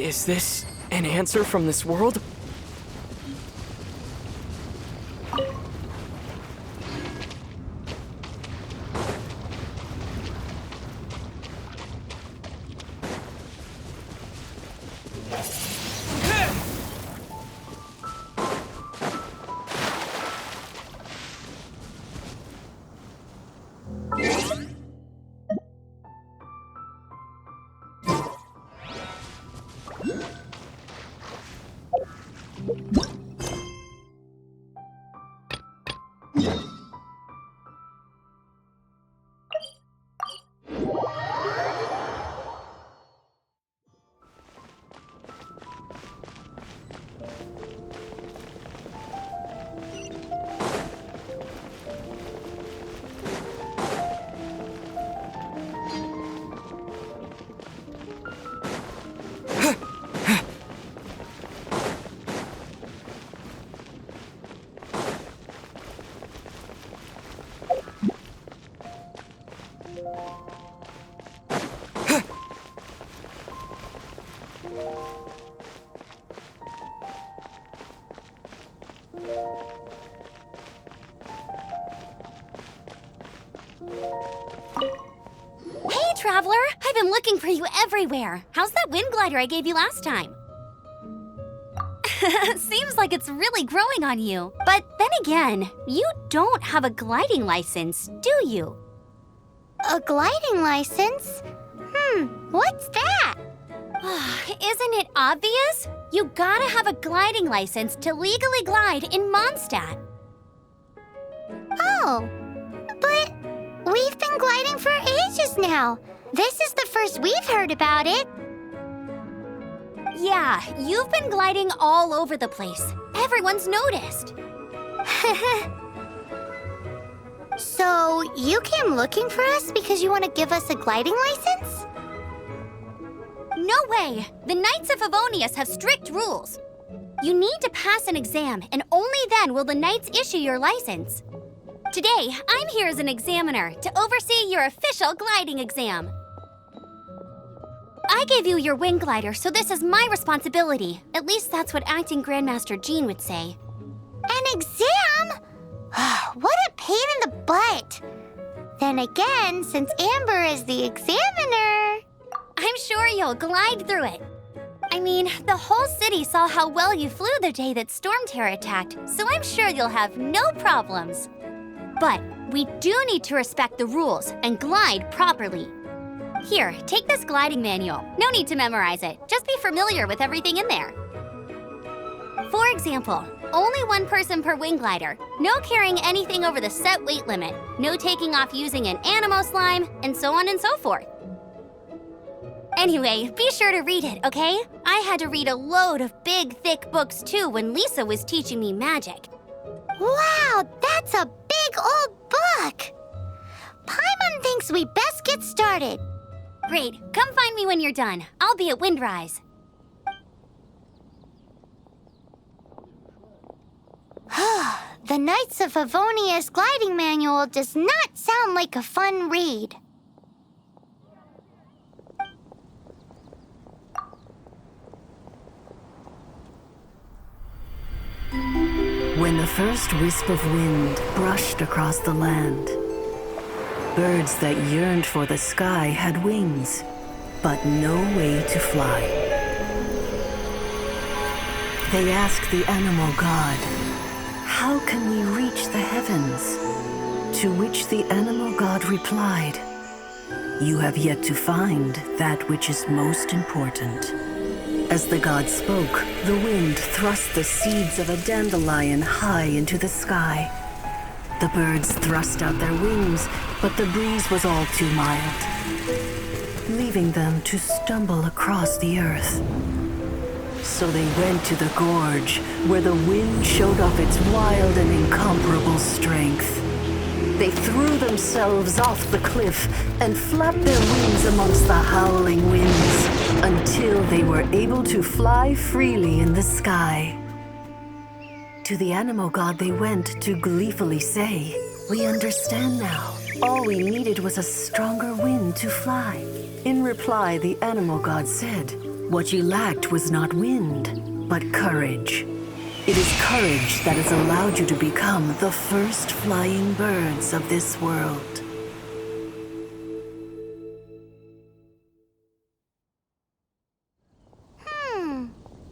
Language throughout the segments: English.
Is this an answer from this world? Hey, Traveler! I've been looking for you everywhere. How's that wind glider I gave you last time? Seems like it's really growing on you. But then again, you don't have a gliding license, do you? A gliding license? What's that? Isn't it obvious? You gotta have a gliding license to legally glide in Mondstadt. Oh, but we've been gliding for ages now. This is the first we've heard about it. Yeah, you've been gliding all over the place. Everyone's noticed. So, you came looking for us because you want to give us a gliding license? No way! The Knights of Favonius have strict rules. You need to pass an exam, and only then will the Knights issue your license. Today, I'm here as an examiner to oversee your official gliding exam. I gave you your wind glider, so this is my responsibility. At least that's what Acting Grandmaster Jean would say. An exam? What a pain in the butt. Then again, since Amber is the examiner... I'm sure you'll glide through it. I mean, the whole city saw how well you flew the day that Storm Terror attacked, so I'm sure you'll have no problems. But we do need to respect the rules and glide properly. Here, take this gliding manual. No need to memorize it. Just be familiar with everything in there. For example, only one person per wing glider, no carrying anything over the set weight limit, no taking off using an animo slime, and so on and so forth. Anyway, be sure to read it, okay? I had to read a load of big, thick books too when Lisa was teaching me magic. Wow, that's a big old book! Paimon thinks we best get started. Great, come find me when you're done. I'll be at Windrise. The Knights of Favonius gliding manual does not sound like a fun read. When the first wisp of wind brushed across the land, birds that yearned for the sky had wings, but no way to fly. They asked the animal god, "How can we reach the heavens?" To which the animal god replied, "You have yet to find that which is most important." As the god spoke, the wind thrust the seeds of a dandelion high into the sky. The birds thrust out their wings, but the breeze was all too mild, leaving them to stumble across the earth. So they went to the gorge, where the wind showed off its wild and incomparable strength. They threw themselves off the cliff and flapped their wings amongst the howling winds until they were able to fly freely in the sky. To the animal god they went to gleefully say, "We understand now. All we needed was a stronger wind to fly." In reply, the animal god said, What you lacked was not wind, but courage. It is courage that has allowed you to become the first flying birds of this world.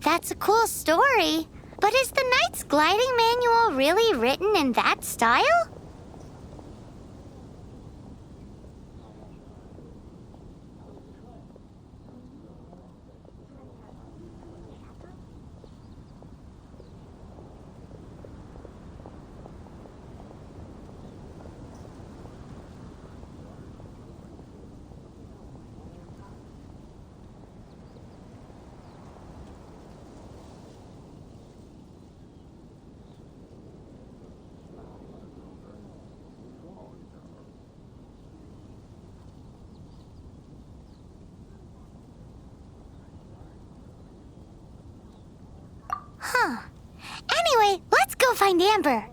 That's a cool story. But is the Knight's gliding manual really written in that style? Anyway, let's go find Amber.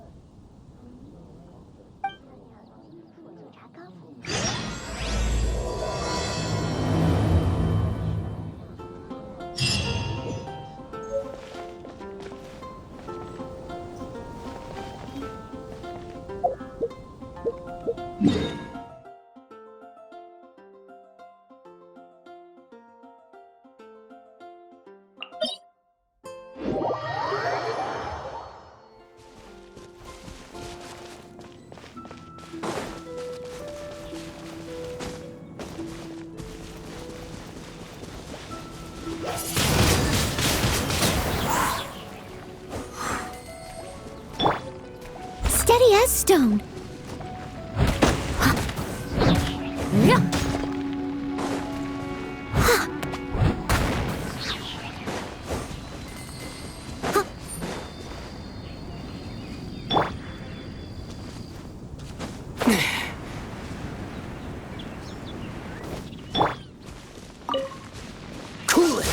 Steady as stone. Cool it!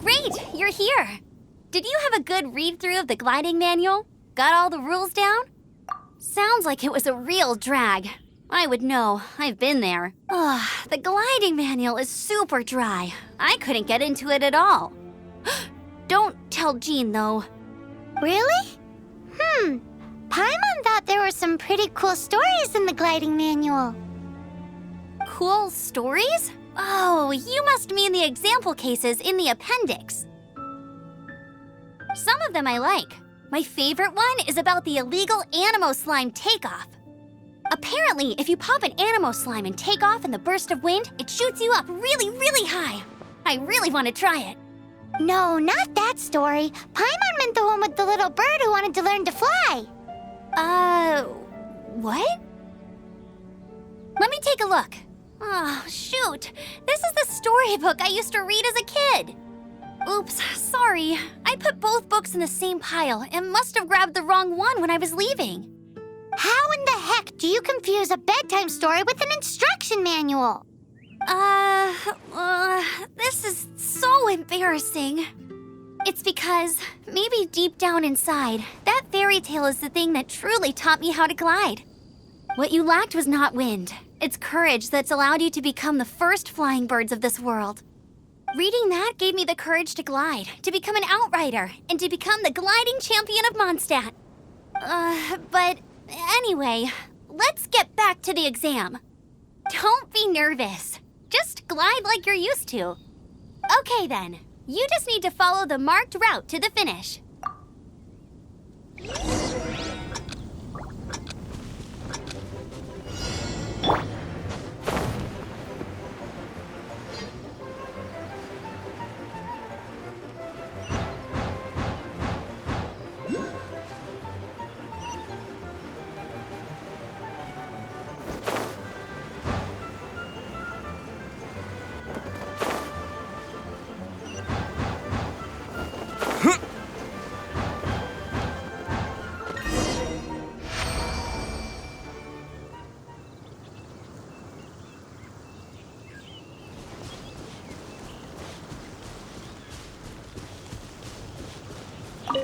Great, you're here. Did you have a good read-through of the gliding manual? Got all the rules down? Sounds like it was a real drag. I would know. I've been there. Ugh, the gliding manual is super dry. I couldn't get into it at all. Don't tell Jean, though. Really? Paimon thought there were some pretty cool stories in the gliding manual. Cool stories? Oh, you must mean the example cases in the appendix. Some of them I like. My favorite one is about the illegal Animo slime takeoff. Apparently, if you pop an Animo slime and take off in the burst of wind, it shoots you up really, really high. I really want to try it. No, not that story. Paimon meant the one with the little bird who wanted to learn to fly. What? Let me take a look. Oh, shoot. This is the storybook I used to read as a kid. Oops, sorry. I put both books in the same pile and must have grabbed the wrong one when I was leaving. How in the heck do you confuse a bedtime story with an instruction manual? This is so embarrassing. It's because, maybe deep down inside, that fairy tale is the thing that truly taught me how to glide. What you lacked was not wind. It's courage that's allowed you to become the first flying birds of this world. Reading that gave me the courage to glide, to become an outrider, and to become the gliding champion of Mondstadt. But anyway, let's get back to the exam. Don't be nervous. Just glide like you're used to. Okay then, you just need to follow the marked route to the finish.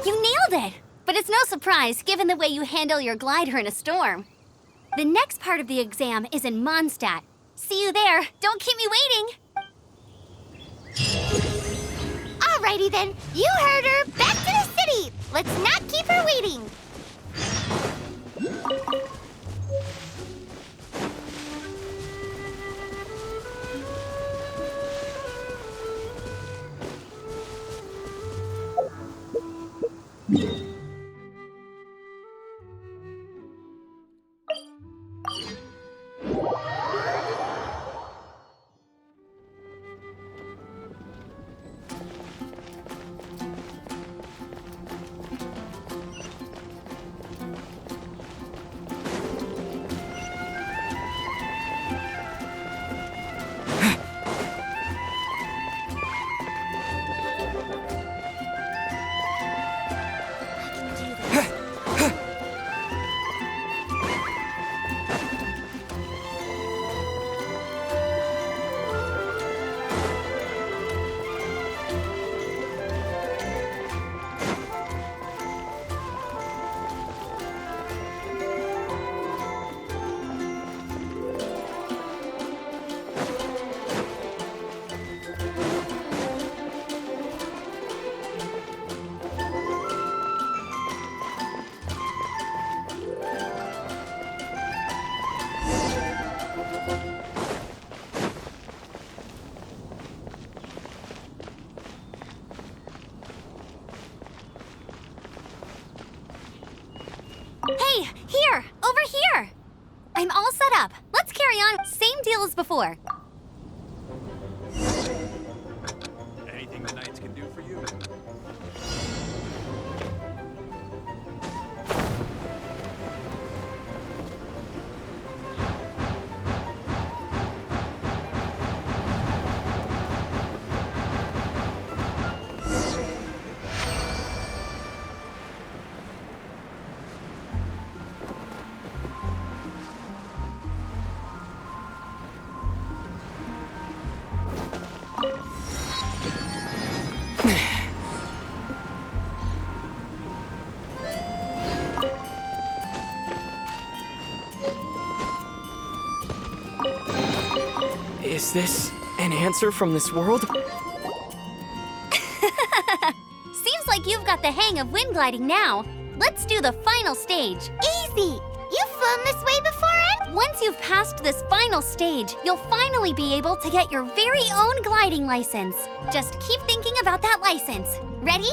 You nailed it! But it's no surprise, given the way you handle your glider in a storm. The next part of the exam is in Mondstadt. See you there. Don't keep me waiting. Alrighty then, you heard her. Back to the city. Let's not keep her waiting. Hey, here! Over here! I'm all set up. Let's carry on. Same deal as before. Anything the Knights can do for you? Is this an answer from this world? Seems like you've got the hang of wind gliding now. Let's do the final stage. Easy. You've flown this way before, and Once you've passed this final stage, you'll finally be able to get your very own gliding license. Just keep thinking about that license. Ready?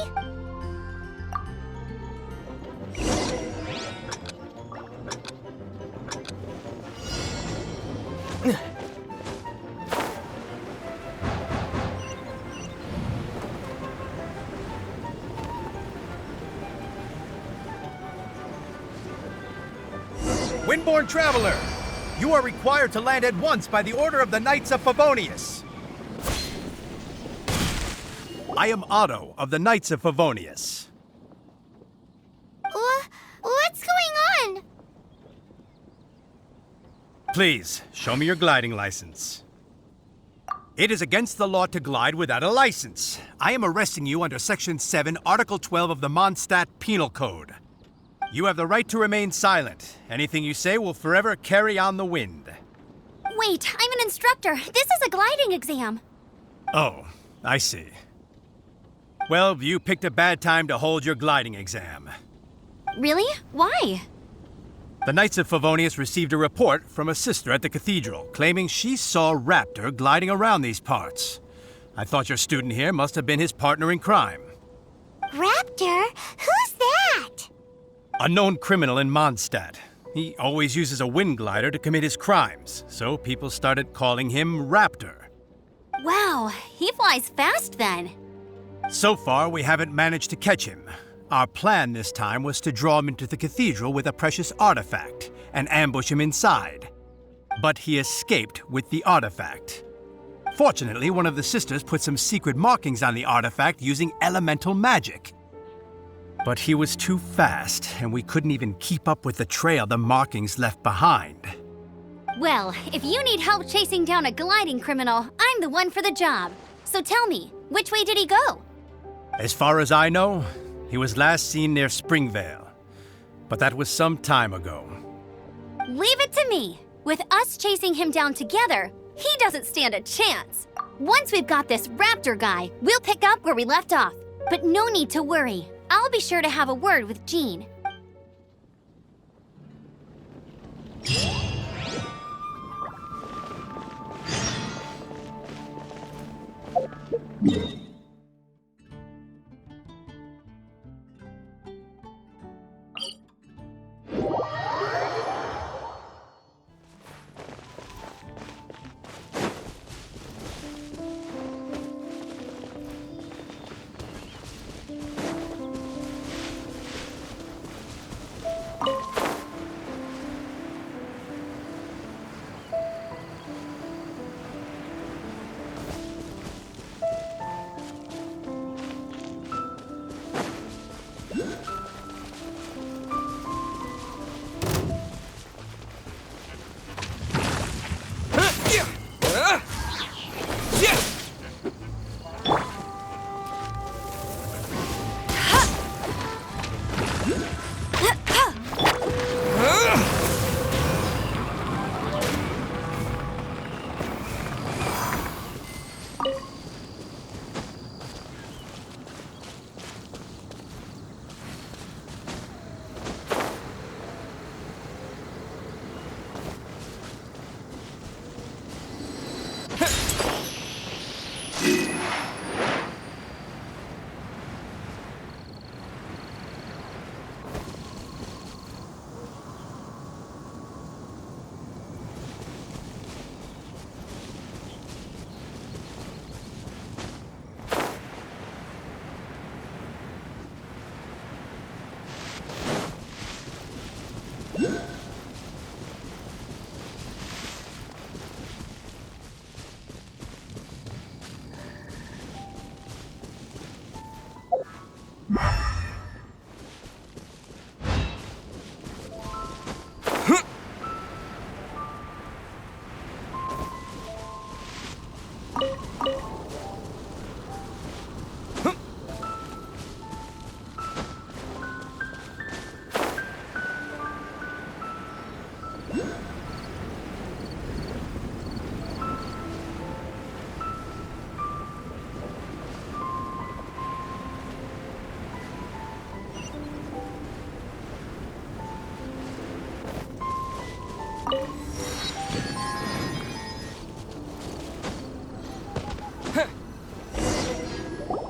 Windborne Traveler! You are required to land at once by the order of the Knights of Favonius. I am Otto of the Knights of Favonius. what's going on? Please, show me your gliding license. It is against the law to glide without a license. I am arresting you under Section 7, Article 12 of the Mondstadt Penal Code. You have the right to remain silent. Anything you say will forever carry on the wind. Wait, I'm an instructor. This is a gliding exam. Oh, I see. Well, you picked a bad time to hold your gliding exam. Really? Why? The Knights of Favonius received a report from a sister at the cathedral claiming she saw Raptor gliding around these parts. I thought your student here must have been his partner in crime. Raptor? Who's that? A known criminal in Mondstadt. He always uses a wind glider to commit his crimes, so people started calling him Raptor. Wow, he flies fast then. So far, we haven't managed to catch him. Our plan this time was to draw him into the cathedral with a precious artifact and ambush him inside. But he escaped with the artifact. Fortunately, one of the sisters put some secret markings on the artifact using elemental magic. But he was too fast, and we couldn't even keep up with the trail the markings left behind. Well, if you need help chasing down a gliding criminal, I'm the one for the job. So tell me, which way did he go? As far as I know, He was last seen near Springvale, but that was some time ago. Leave it to me. With us chasing him down together, he doesn't stand a chance. Once we've got this raptor guy, we'll pick up where we left off. But no need to worry. I'll be sure to have a word with Jean.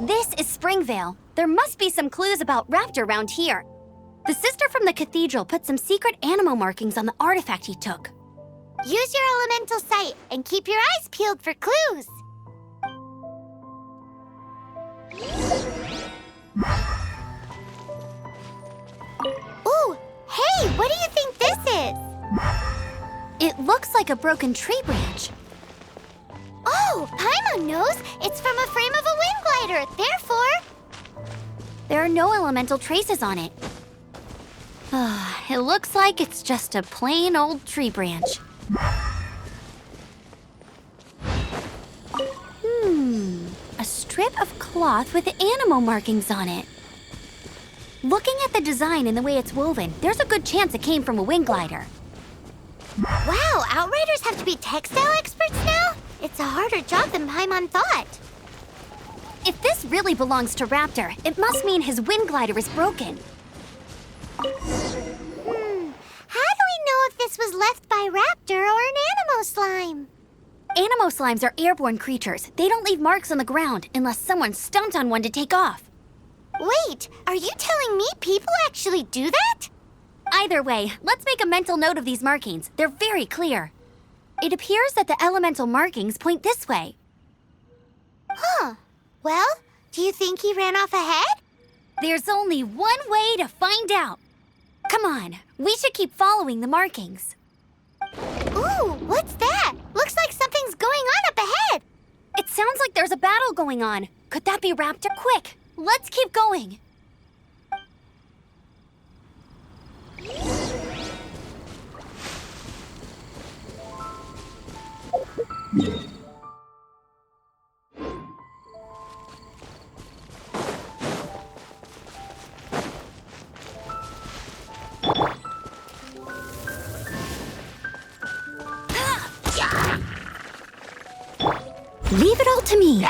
This is Springvale. There must be some clues about Raptor around here. The sister from the cathedral put some secret animal markings on the artifact he took. Use your elemental sight and keep your eyes peeled for clues. Ooh, hey, what do you think this is? It looks like a broken tree branch. Oh, Paimon knows. It's from a frame of a wind glider. Therefore, There are no elemental traces on it. It looks like it's just a plain old tree branch. A strip of cloth with animal markings on it. Looking at the design and the way it's woven, there's a good chance it came from a wind glider. wow, Outriders have to be textile experts now? It's a harder job than Paimon thought. If this really belongs to Raptor, it must mean his wind glider is broken. How do we know if this was left by Raptor or an Animo slime? Animo slimes are airborne creatures. They don't leave marks on the ground unless someone stomped on one to take off. Wait, are you telling me people actually do that? Either way, let's make a mental note of these markings. They're very clear. It appears that the elemental markings point this way. Huh. Well, do you think he ran off ahead? There's only one way to find out. Come on, we should keep following the markings. Ooh, what's that? Looks like something's going on up ahead. It sounds like there's a battle going on. Could that be Raptor? Quick, let's keep going. Leave it all to me.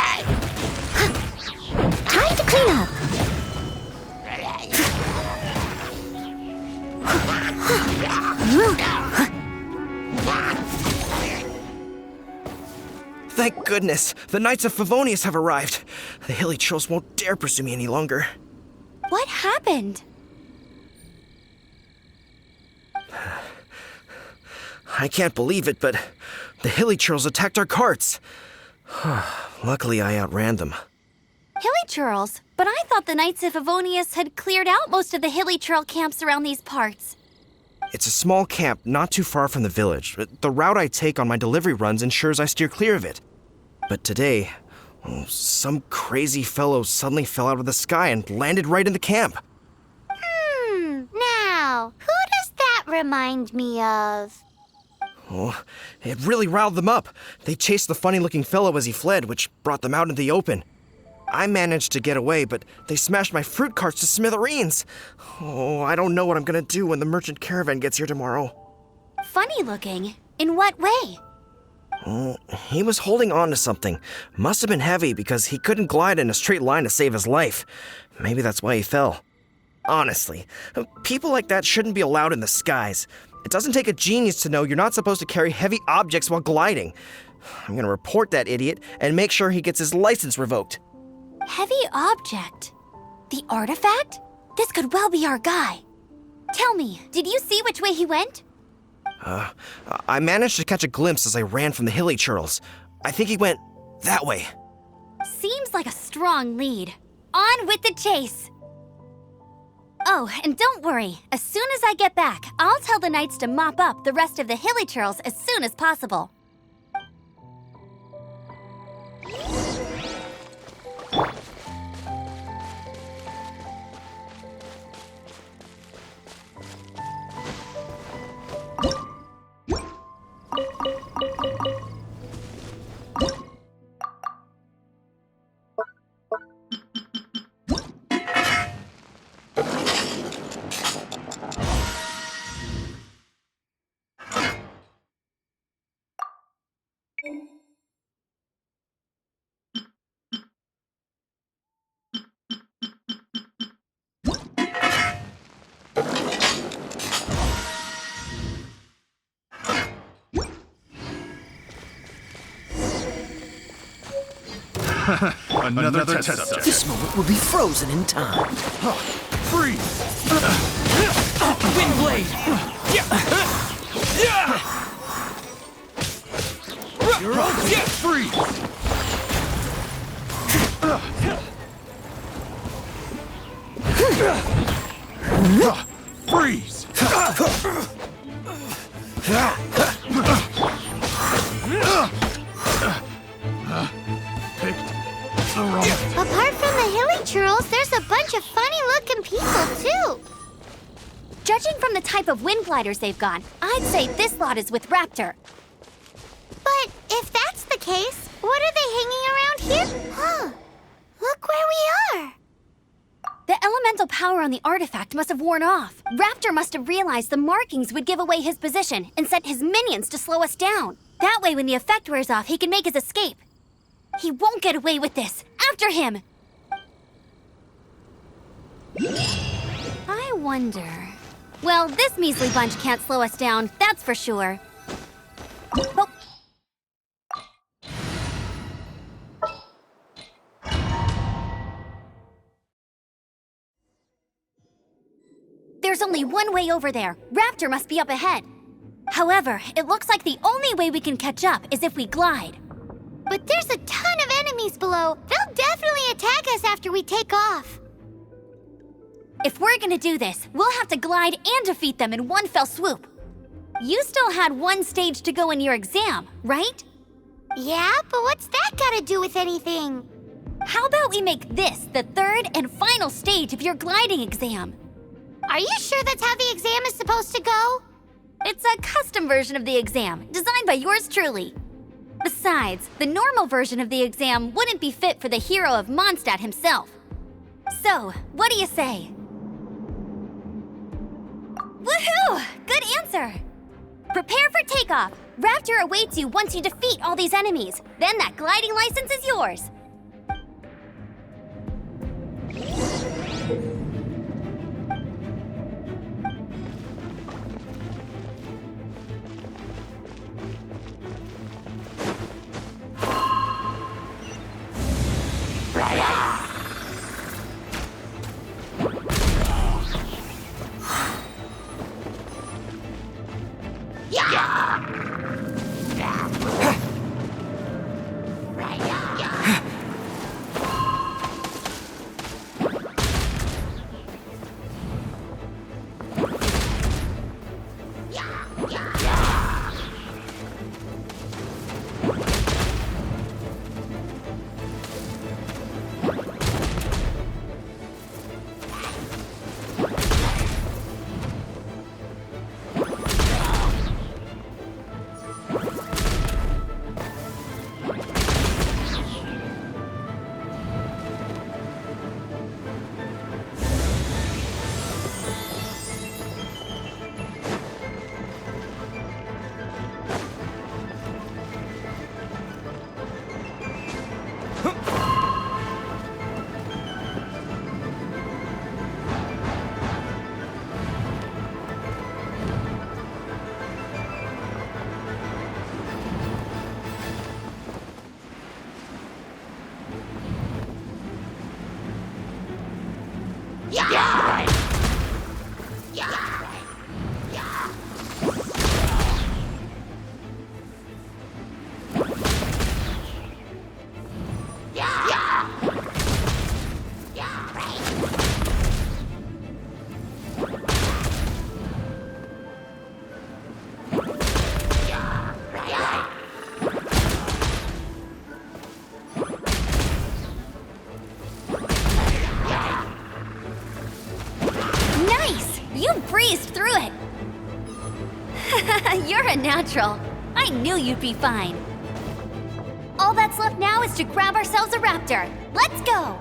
Time to clean up. Thank goodness, the Knights of Favonius have arrived. The hilly trolls won't dare pursue me any longer. What happened? I can't believe it, but the hilly trolls attacked our carts. Luckily, I outran them. Hilly churls? But I thought the Knights of Favonius had cleared out most of the hilly churl camps around these parts. It's a small camp not too far from the village. The route I take on my delivery runs ensures I steer clear of it. But today, some crazy fellow suddenly fell out of the sky and landed right in the camp. Now, who does that remind me of? Oh, it really riled them up. They chased the funny-looking fellow as he fled, which brought them out into the open. I managed to get away, but they smashed my fruit carts to smithereens. Oh, I don't know what I'm gonna do when the merchant caravan gets here tomorrow. Funny looking? In what way? He was holding on to something. Must have been heavy because he couldn't glide in a straight line to save his life. Maybe that's why he fell. Honestly, people like that shouldn't be allowed in the skies. It doesn't take a genius to know you're not supposed to carry heavy objects while gliding. I'm gonna report that idiot and make sure he gets his license revoked. Heavy object? The artifact? This could well be our guy. Tell me, did you see which way he went? I managed to catch a glimpse as I ran from the hilly churls. I think he went that way. Seems like a strong lead. On with the chase! Oh, and don't worry. As soon as I get back, I'll tell the knights to mop up the rest of the hilly churls as soon as possible. Another test subject. This moment will be frozen in time. Freeze! Windblade! You're on. Freeze! Freeze! Picked the wrong. Apart from the hilly churls, there's a bunch of funny-looking people, too. Judging from the type of wind gliders they've got, I'd say this lot is with Raptor. But if that's the case, what are they hanging around here? Huh. Look where we are. The elemental power on the artifact must have worn off. Raptor must have realized the markings would give away his position and sent his minions to slow us down. That way, when the effect wears off, he can make his escape. He won't get away with this. After him! I wonder... Well, this measly bunch can't slow us down, that's for sure. Oh. There's only one way over there. Raptor must be up ahead. However, it looks like the only way we can catch up is if we glide. But there's a ton of enemies below. They'll definitely attack us after we take off. If we're gonna do this, we'll have to glide and defeat them in one fell swoop. You still had one stage to go in your exam, right? Yeah, but what's that got to do with anything? How about we make this the third and final stage of your gliding exam? Are you sure that's how the exam is supposed to go? It's a custom version of the exam, designed by yours truly. Besides, the normal version of the exam wouldn't be fit for the hero of Mondstadt himself. So, what do you say? Woohoo! Good answer! Prepare for takeoff! Raptor awaits you once you defeat all these enemies. Then that gliding license is yours. You breezed through it! You're a natural. I knew you'd be fine. All that's left now is to grab ourselves a raptor. Let's go!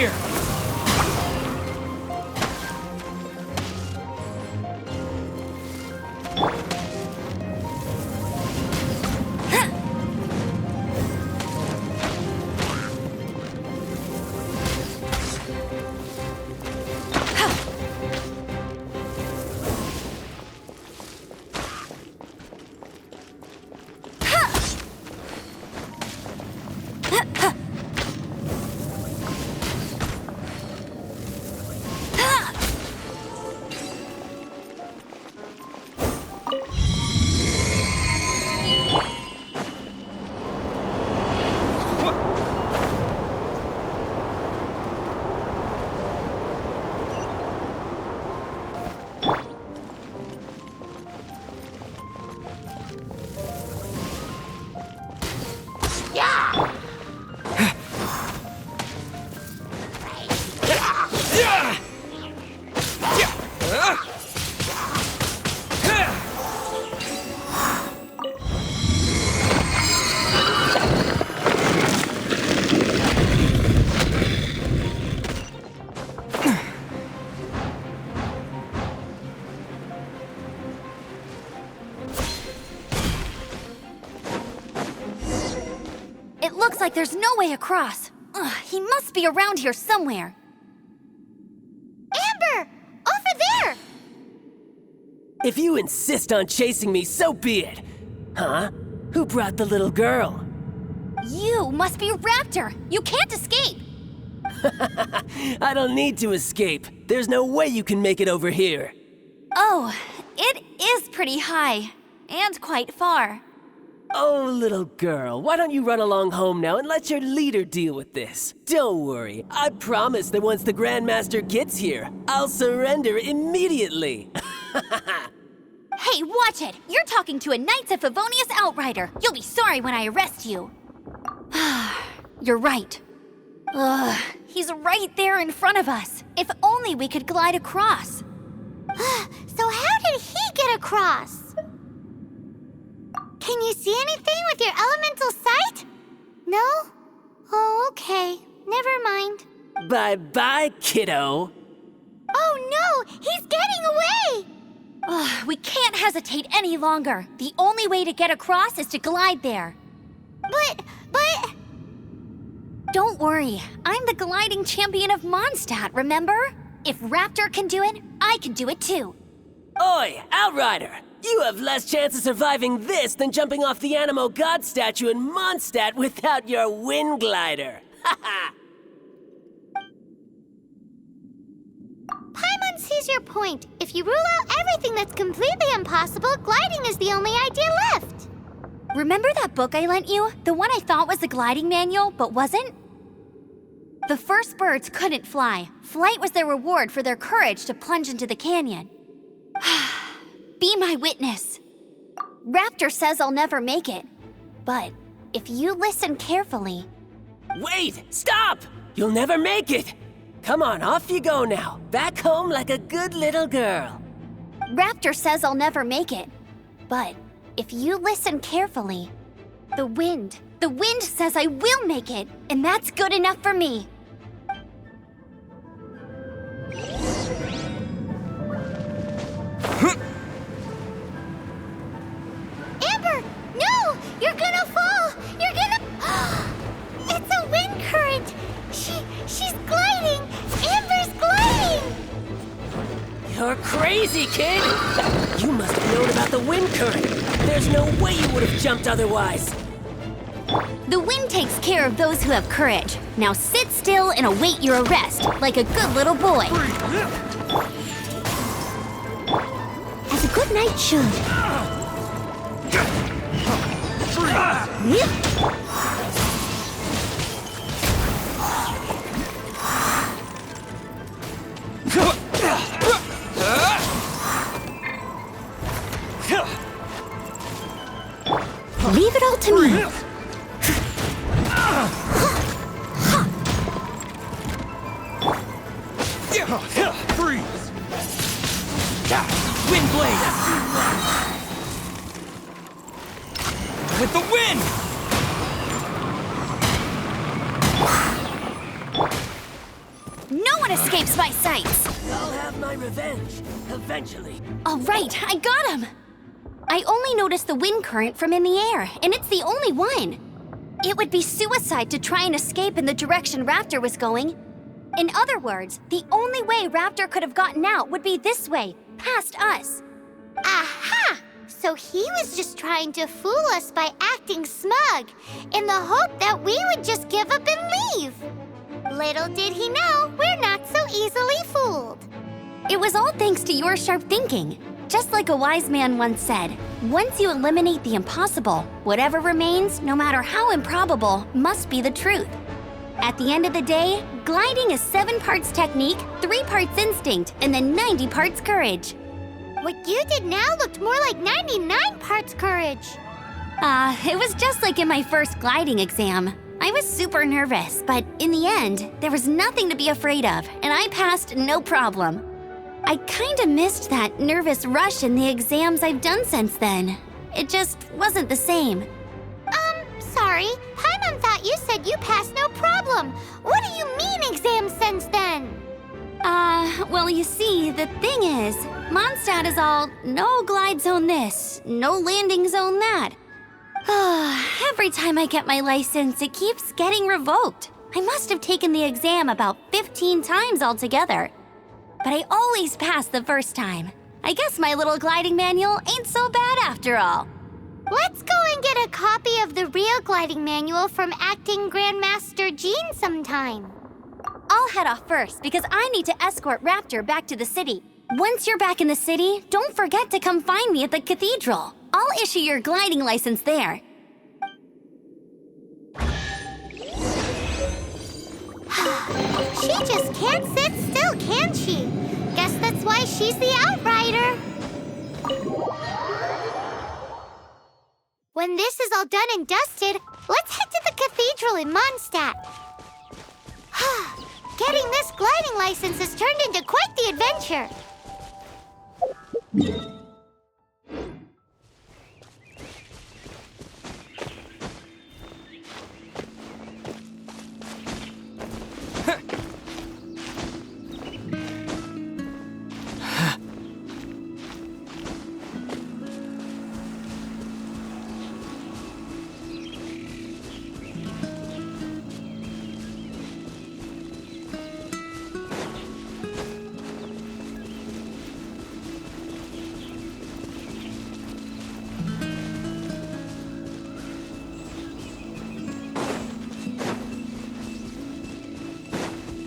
here! It looks like there's no way across. Ugh, he must be around here somewhere. Amber! Over there! If you insist on chasing me, so be it. Huh? Who brought the little girl? You must be Raptor. You can't escape. I don't need to escape. There's no way you can make it over here. Oh, it is pretty high. And quite far. Oh, little girl, why don't you run along home now and let your leader deal with this? Don't worry, I promise that once the Grandmaster gets here, I'll surrender immediately. Hey, watch it! You're talking to a Knights of Favonius outrider. You'll be sorry when I arrest you. You're right. Ugh, he's right there in front of us. If only we could glide across. So how did he get across? Can you see anything with your elemental sight? No? Oh, okay. Never mind. Bye-bye, kiddo. Oh no! He's getting away! Ugh, we can't hesitate any longer. The only way to get across is to glide there. But... Don't worry. I'm the gliding champion of Mondstadt, remember? If Raptor can do it, I can do it too. Oi, Outrider! You have less chance of surviving this than jumping off the Animo God statue in Mondstadt without your wind glider. Haha! Paimon sees your point. If you rule out everything that's completely impossible, gliding is the only idea left. Remember that book I lent you? The one I thought was the gliding manual, but wasn't? The first birds couldn't fly. Flight was their reward for their courage to plunge into the canyon. Be my witness. Raptor says I'll never make it. But if you listen carefully... Wait! Stop! You'll never make it! Come on, off you go now. Back home like a good little girl. Raptor says I'll never make it. But if you listen carefully, the wind says I will make it, and that's good enough for me. Amber! No! You're gonna fall! You're gonna... It's a wind current! She's gliding! Amber's gliding! You're crazy, kid! You must have known about the wind current. There's no way you would have jumped otherwise. The wind takes care of those who have courage. Now sit still and await your arrest, like a good little boy. As a good knight should. Leave it all to me. Freeze! Wind blade! With the wind! No one escapes my sights! I'll have my revenge, eventually. All right, I got him! I only noticed the wind current from in the air, and it's the only one. It would be suicide to try and escape in the direction Raptor was going. In other words, the only way Raptor could have gotten out would be this way, past us. Aha! So he was just trying to fool us by acting smug, in the hope that we would just give up and leave. Little did he know, we're not so easily fooled. It was all thanks to your sharp thinking. Just like a wise man once said, once you eliminate the impossible, whatever remains, no matter how improbable, must be the truth. At the end of the day, gliding is 7 parts technique, 3 parts instinct, and then 90 parts courage. What you did now looked more like 99 parts courage. It was just like in my first gliding exam. I was super nervous, but in the end, there was nothing to be afraid of, and I passed no problem. I kinda missed that nervous rush in the exams I've done since then. It just wasn't the same. Sorry, Paimon thought you said you passed no problem. What do you mean exams since then? Well, you see, the thing is, Mondstadt is all no glide zone this, no landing zone that. Every time I get my license, it keeps getting revoked. I must have taken the exam about 15 times altogether. But I always pass the first time. I guess my little gliding manual ain't so bad after all. Let's go and get a copy of the real gliding manual from Acting Grandmaster Jean sometime. I'll head off first because I need to escort Raptor back to the city. Once you're back in the city, don't forget to come find me at the cathedral. I'll issue your gliding license there. She just can't sit still, can she? Guess that's why she's the outrider. When this is all done and dusted, let's head to the cathedral in Mondstadt. Getting this gliding license has turned into quite the adventure.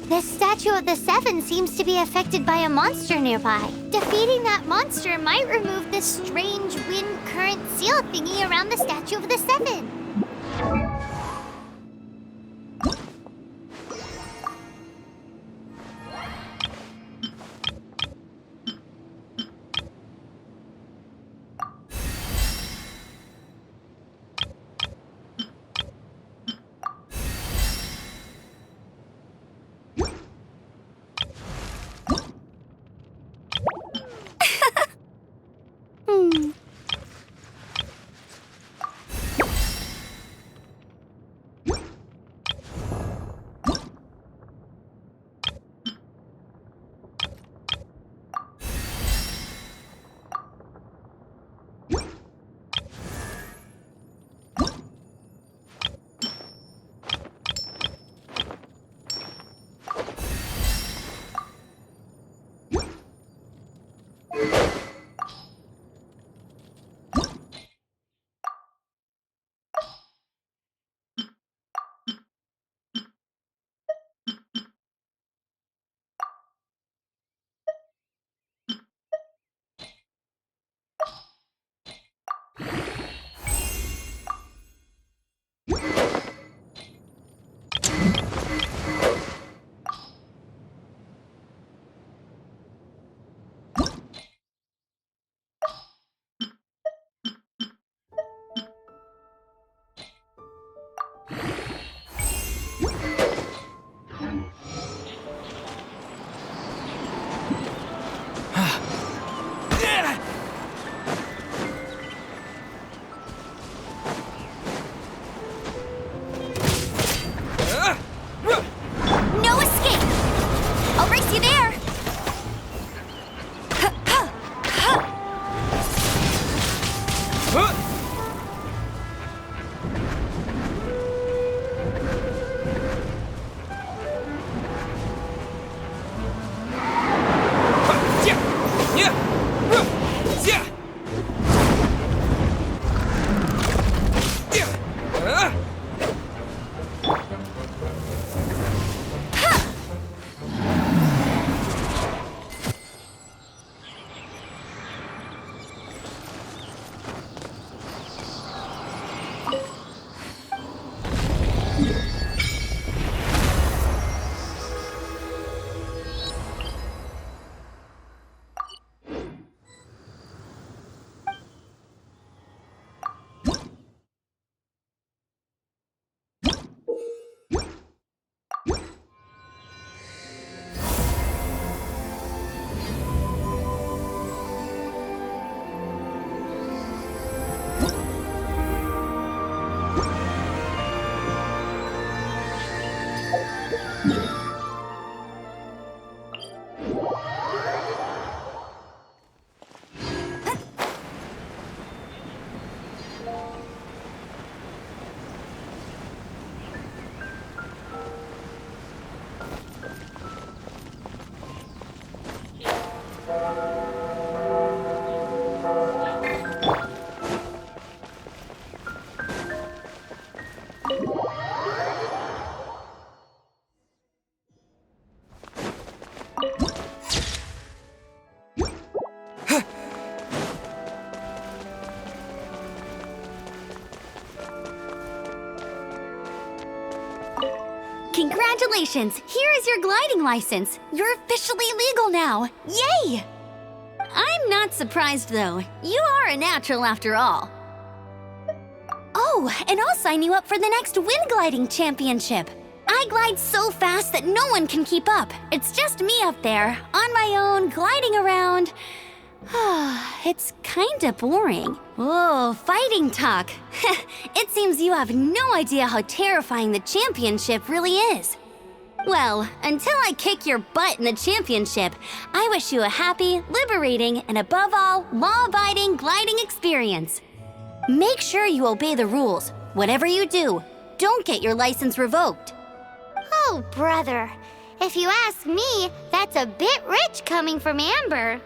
This statue of the Seven seems to be affected by a monster nearby. Defeating that monster might remove this strange wind current seal thingy around the statue of the Seven. I'll race you there. Congratulations! Here is your gliding license. You're officially legal now. Yay! I'm not surprised, though. You are a natural after all. Oh, and I'll sign you up for the next wind gliding championship. I glide so fast that no one can keep up. It's just me up there, on my own, gliding around. It's kinda boring. Whoa, fighting talk. It seems you have no idea how terrifying the championship really is. Well, until I kick your butt in the championship, I wish you a happy, liberating, and above all, law-abiding gliding experience. Make sure you obey the rules. Whatever you do, don't get your license revoked. Oh, brother. If you ask me, that's a bit rich coming from Amber.